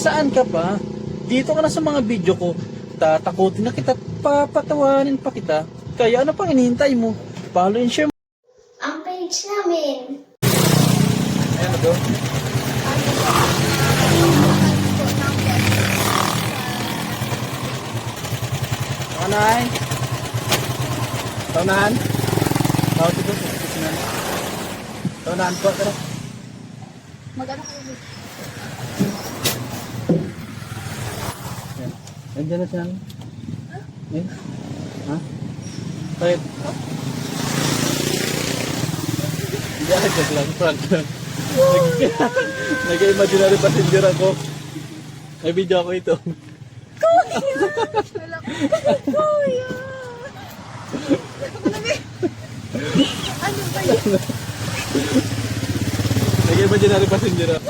Saan ka pa? Dito ka na sa mga video ko. Tatakutin na kita, papatawanin pa kita. Kaya ano pang hinihintay mo? Follow and share mo. Ang page namin. Ayan na to. Tanay. Taunahan. Tawag ito. Taunahan po. Tara. Mag-ano kayo? Ayan. Nandiyan na siya. Eh? Ha? Bakit? Hindi ako joke lang. Prank lang. Nag-imaginary passenger ako. May video ako ito. Kuya! Ano ba yun? Nag-imaginary passenger ako.